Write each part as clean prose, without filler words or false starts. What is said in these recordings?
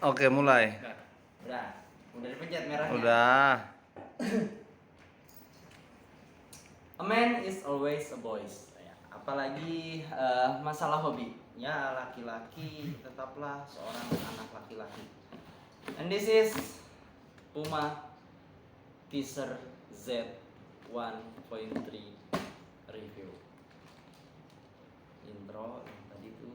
Oke, mulai. Udah dipencet merahnya. Udah. A man is always a boys. Apalagi masalah hobi. Ya, laki-laki tetaplah seorang anak laki-laki. And this is Puma Teaser Z 1.3 review. Intro yang tadi tuh.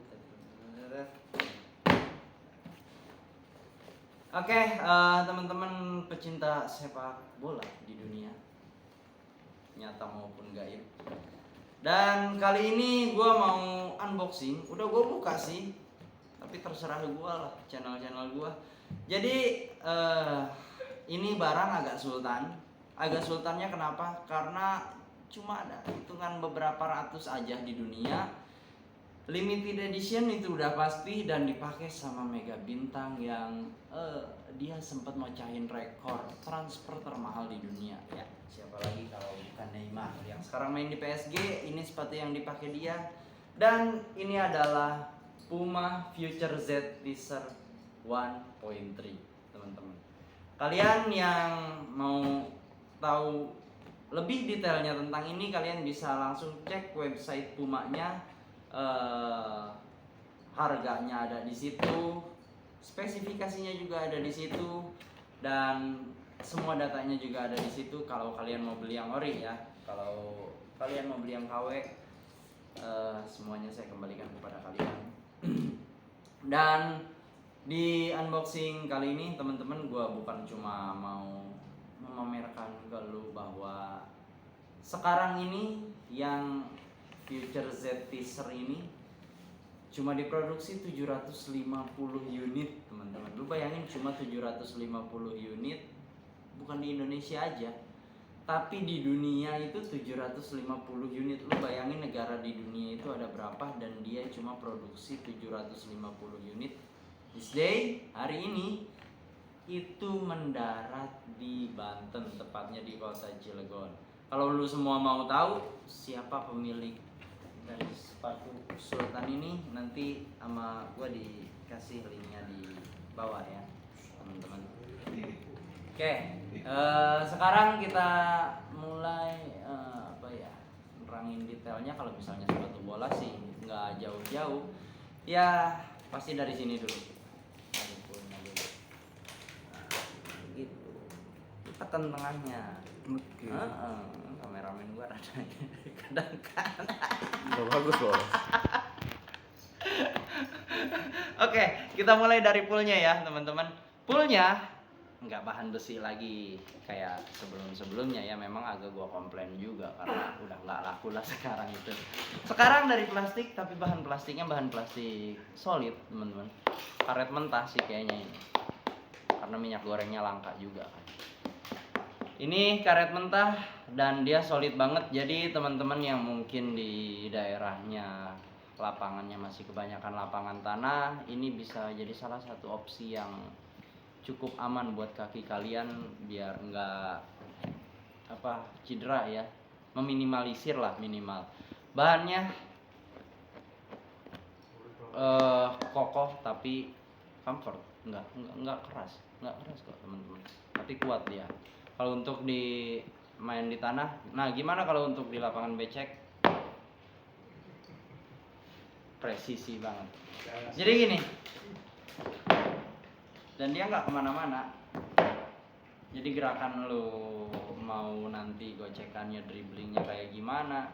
Oke, teman-teman pecinta sepak bola di dunia nyata maupun gaib. Dan kali ini gue mau unboxing. Udah gue buka sih, tapi terserah gue lah channel-channel gue. Jadi ini barang agak sultan. Agak sultannya kenapa? Karena cuma ada hitungan beberapa ratus aja di dunia. Limited edition itu udah pasti dan dipakai sama mega bintang yang dia sempat mecahin rekor transfer termahal di dunia ya. Siapa lagi kalau bukan Neymar yang sekarang main di PSG. Ini sepatu yang dipakai dia. Dan ini adalah Puma Future Z Teaser 1.3 teman-teman. Kalian yang mau tahu lebih detailnya tentang ini, kalian bisa langsung cek website Pumanya. Harganya ada di situ, spesifikasinya juga ada di situ, dan semua datanya juga ada di situ. Kalau kalian mau beli yang ori ya, kalau kalian mau beli yang KW, semuanya saya kembalikan kepada kalian. Dan di unboxing kali ini teman-teman, gue bukan cuma mau memamerkan ke lu bahwa sekarang ini yang Future Z Teaser ini cuma diproduksi 750 unit teman-teman. Lu bayangin cuma 750 unit, bukan di Indonesia aja, tapi di dunia itu 750 unit. Lu bayangin negara di dunia itu ada berapa dan dia cuma produksi 750 unit. This day, hari ini itu mendarat di Banten, tepatnya di kota Cilegon. Kalau lu semua mau tahu siapa pemilik dari sepatu Sultan ini, nanti sama gue dikasih linknya di bawah ya teman-teman. Oke, sekarang kita mulai nerangin detailnya. Kalau misalnya sepatu bola sih nggak jauh-jauh ya, pasti dari sini dulu. Gitu, tekan tengahnya. Oke. Kameramen gua rada kadang kan. Udah bagus loh. Oke, kita mulai dari poolnya ya teman-teman. Poolnya nggak bahan besi lagi kayak sebelum-sebelumnya ya. Memang agak gua komplain juga karena udah nggak laku lah sekarang itu. Sekarang dari plastik, tapi bahan plastiknya bahan plastik solid teman-teman. Karet mentah sih kayaknya ini, karena minyak gorengnya langka juga kan. Ini karet mentah dan dia solid banget. Jadi teman-teman yang mungkin di daerahnya lapangannya masih kebanyakan lapangan tanah, ini bisa jadi salah satu opsi yang cukup aman buat kaki kalian biar enggak cedera ya. Meminimalisir lah minimal. Bahannya kokoh tapi comfort, enggak keras kok teman-teman. Tapi kuat dia. Kalau untuk main di tanah, nah gimana kalau untuk di lapangan becek? Presisi banget. Jadi gini, dan dia nggak kemana-mana. Jadi gerakan lu mau nanti gocekannya, dribblingnya kayak gimana,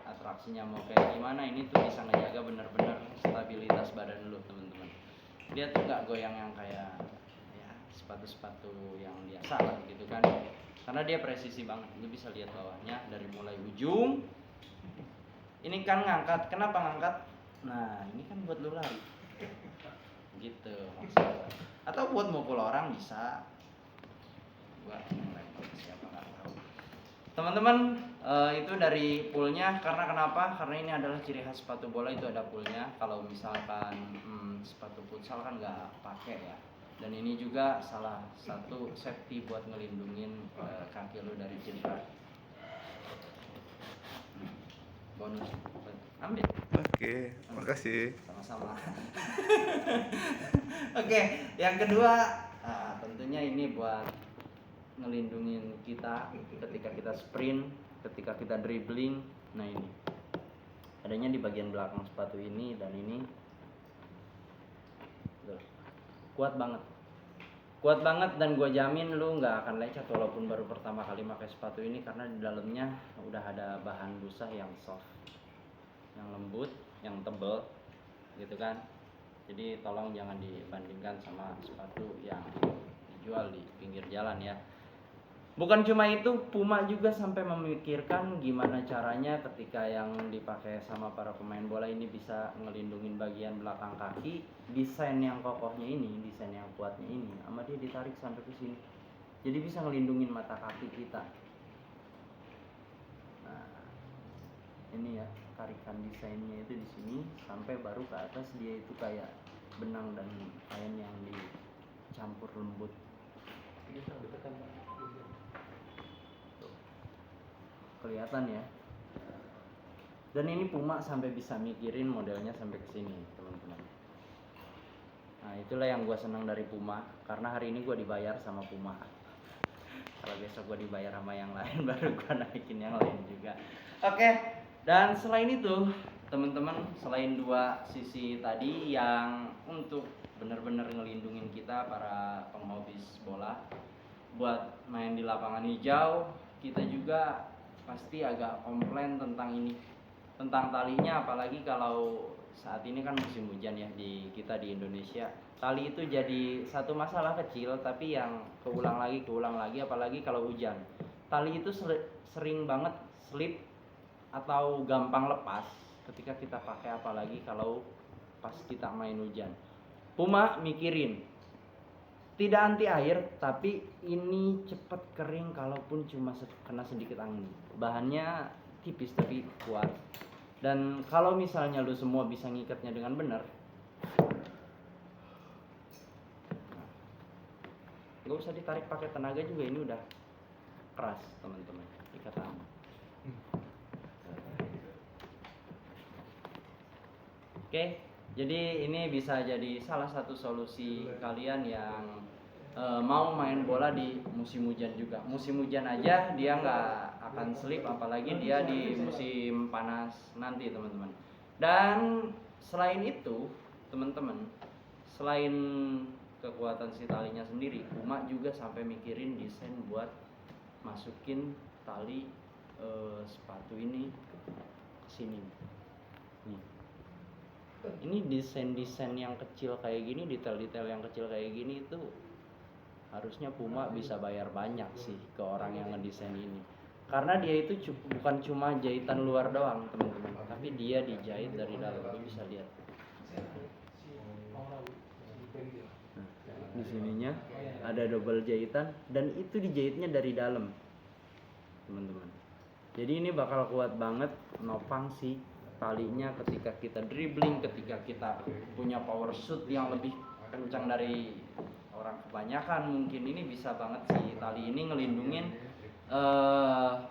atraksinya mau kayak gimana, ini tuh bisa ngejaga bener-bener stabilitas badan lu teman-teman. Dia tuh nggak goyang yang kayak sepatu-sepatu yang biasa lah gitu kan, karena dia presisi banget. Lu bisa lihat bawahnya dari mulai ujung. Ini kan ngangkat, kenapa ngangkat? Nah ini kan buat lu lari gitu maksudnya, atau buat mukul orang bisa. Gua ngelempar siapa nggak tahu teman-teman. Itu dari poolnya. Karena kenapa? Karena ini adalah ciri khas sepatu bola, itu ada poolnya. Kalau misalkan sepatu futsal kan nggak pakai ya. Dan ini juga salah satu safety buat ngelindungin kaki lu dari cedera. Bonus, ambil. Oke, makasih. Sama-sama. Oke, yang kedua, tentunya ini buat ngelindungin kita ketika kita sprint, ketika kita dribbling. Nah ini, adanya di bagian belakang sepatu ini dan ini. Tuh, kuat banget dan gue jamin lu nggak akan lecet walaupun baru pertama kali pakai sepatu ini, karena di dalamnya udah ada bahan busa yang soft, yang lembut, yang tebel gitu kan. Jadi tolong jangan dibandingkan sama sepatu yang dijual di pinggir jalan ya. Bukan cuma itu, Puma juga sampai memikirkan gimana caranya ketika yang dipakai sama para pemain bola ini bisa ngelindungin bagian belakang kaki. Desain yang kokohnya ini, desain yang kuatnya ini, sama dia ditarik sampai ke sini. Jadi bisa ngelindungin mata kaki kita. Nah, ini ya, tarikan desainnya itu di sini sampai baru ke atas dia itu kayak benang dan kain yang dicampur lembut. Kelihatan ya. Dan ini Puma sampai bisa mikirin modelnya sampai ke sini, teman-teman. Nah, itulah yang gue senang dari Puma, karena hari ini gue dibayar sama Puma. Kalau besok gue dibayar sama yang lain, baru gue naikin yang lain juga. Oke. Dan selain itu, teman-teman, selain dua sisi tadi yang untuk benar-benar ngelindungin kita para penghobis bola buat main di lapangan hijau, kita juga pasti agak komplain tentang ini, tentang talinya. Apalagi kalau saat ini kan musim hujan ya di kita di Indonesia. Tali itu jadi satu masalah kecil tapi yang keulang lagi, apalagi kalau hujan. Tali itu sering banget slip atau gampang lepas ketika kita pakai, apalagi kalau pas kita main hujan. Puma mikirin, tidak anti air, tapi ini cepet kering kalaupun cuma kena sedikit angin. Bahannya tipis tapi kuat. Dan kalau misalnya lu semua bisa ngikatnya dengan benar, nggak usah ditarik pakai tenaga juga, ini udah keras teman-teman ikatan. Oke, jadi ini bisa jadi salah satu solusi kalian yang mau main bola di musim hujan juga. Musim hujan aja dia nggak akan slip, apalagi dia di musim panas nanti, teman-teman. Dan selain itu, teman-teman, selain kekuatan si talinya sendiri, Puma juga sampai mikirin desain buat masukin tali sepatu ini ke sini. Nih. Ini desain-desain yang kecil kayak gini, detail-detail yang kecil kayak gini itu harusnya Puma bisa bayar banyak sih ke orang yang ngedesain ini, karena dia itu bukan cuma jahitan luar doang, teman-teman, tapi dia dijahit dari dalam. Lu bisa lihat. Di sininya ada double jahitan dan itu dijahitnya dari dalam, teman-teman. Jadi ini bakal kuat banget nopang sih talinya ketika kita dribbling, ketika kita punya power shoot yang lebih kencang dari orang kebanyakan. Mungkin ini bisa banget sih tali ini ngelindungin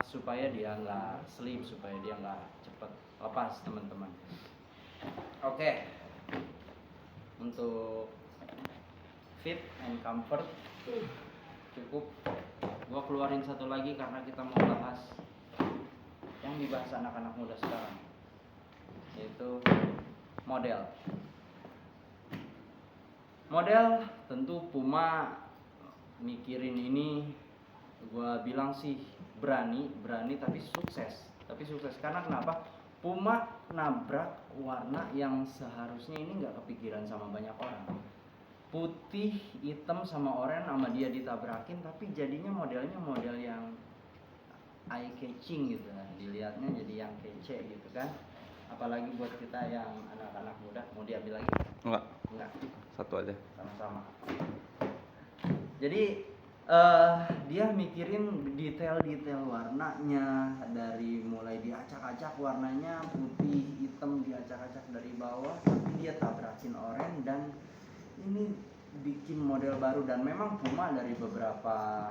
supaya dia nggak slip, supaya dia nggak cepet lepas, teman-teman. Oke. Untuk fit and comfort cukup. Gua keluarin satu lagi karena kita mau bahas yang dibahas anak-anak muda sekarang, yaitu model. Tentu Puma mikirin ini, gua bilang sih berani tapi sukses. Karena kenapa? Puma nabrak warna yang seharusnya ini nggak kepikiran sama banyak orang. Putih, hitam sama oranye sama dia ditabrakin, tapi jadinya modelnya model yang eye catching gitu lah, dilihatnya jadi yang kece gitu kan. Apalagi buat kita yang anak-anak muda. Mau diambil lagi? Enggak. Satu aja. Sama-sama. Jadi dia mikirin detail-detail warnanya, dari mulai diacak-acak warnanya putih, hitam, diacak-acak dari bawah, tapi dia tabrakin oranye dan ini bikin model baru. Dan memang Puma dari beberapa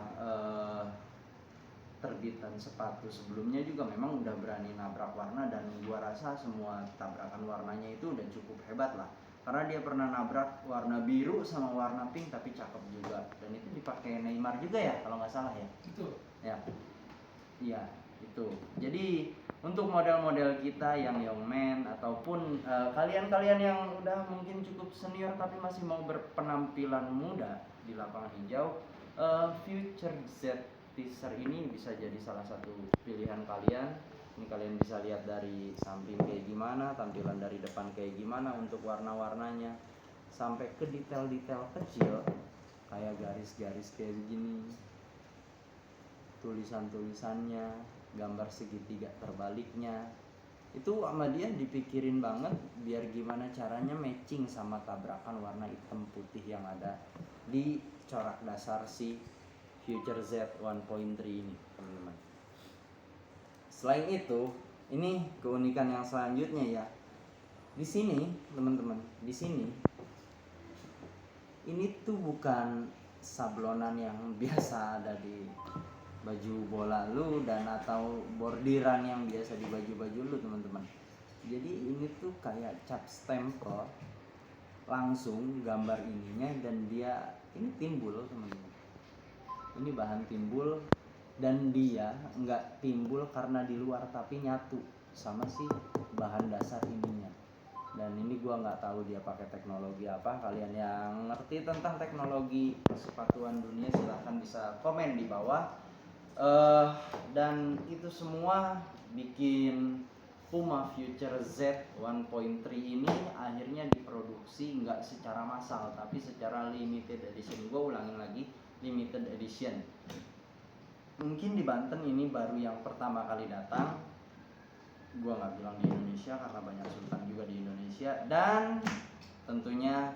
terbitan sepatu sebelumnya juga memang udah berani nabrak warna, dan gua rasa semua tabrakan warnanya itu udah cukup hebat lah. karena dia pernah nabrak warna biru sama warna pink tapi cakep juga, dan itu dipakai Neymar juga ya kalau nggak salah ya. Betul. Ya, iya itu. Jadi untuk model-model kita yang young man ataupun kalian-kalian yang udah mungkin cukup senior tapi masih mau berpenampilan muda di lapangan hijau, Future Z teaser ini bisa jadi salah satu pilihan kalian. Ini kalian bisa lihat dari samping kayak gimana, tampilan dari depan kayak gimana untuk warna-warnanya, sampai ke detail-detail kecil kayak garis-garis kayak begini, tulisan-tulisannya, gambar segitiga terbaliknya. Itu sama dia dipikirin banget biar gimana caranya matching sama tabrakan warna hitam putih yang ada di corak dasar si Future Z 1.3 ini, teman-teman. Selain itu, ini keunikan yang selanjutnya ya. Di sini, teman-teman, di sini ini tuh bukan sablonan yang biasa ada di baju bola lu dan atau bordiran yang biasa di baju-baju lu, teman-teman. Jadi ini tuh kayak cap stempel langsung gambar ininya, dan dia ini timbul, teman-teman. Ini bahan timbul, dan dia nggak timbul karena di luar tapi nyatu sama si bahan dasar ininya. Dan ini gua nggak tahu dia pakai teknologi apa. Kalian yang ngerti tentang teknologi persepatuan dunia silahkan bisa komen di bawah. Dan itu semua bikin Puma Future Z 1.3 ini akhirnya diproduksi nggak secara massal tapi secara limited edition. Gua ulangin lagi, limited edition. Mungkin di Banten ini baru yang pertama kali datang. Gua nggak bilang di Indonesia karena banyak sultan juga di Indonesia. Dan tentunya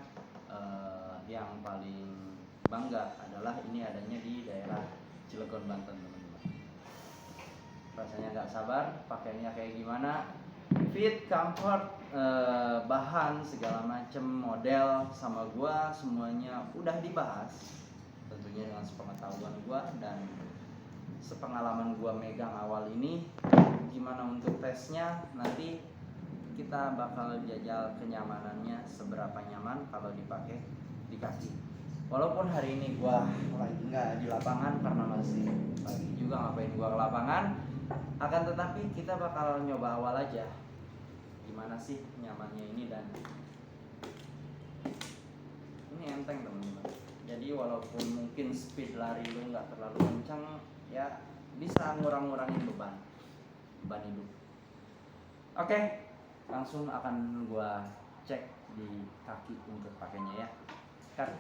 yang paling bangga adalah ini adanya di daerah Cilegon, Banten, teman-teman. Rasanya nggak sabar pakainya kayak gimana. Fit, comfort, bahan segala macem, model sama gua semuanya udah dibahas. Tentunya dengan sepengetahuan gua dan sepengalaman gua megang awal ini. Gimana untuk tesnya, nanti kita bakal jajal kenyamanannya seberapa nyaman kalau dipakai di kaki. Walaupun hari ini gua lagi nggak di lapangan karena masih pagi juga, ngapain gua ke lapangan, akan tetapi kita bakal nyoba awal aja gimana sih nyamannya ini. Dan ini enteng, teman-teman. Jadi walaupun mungkin speed lari lu nggak terlalu kencang, ya bisa ngurang-ngurangin beban hidup. Oke, langsung akan gua cek di kaki untuk pakainya ya. Cut.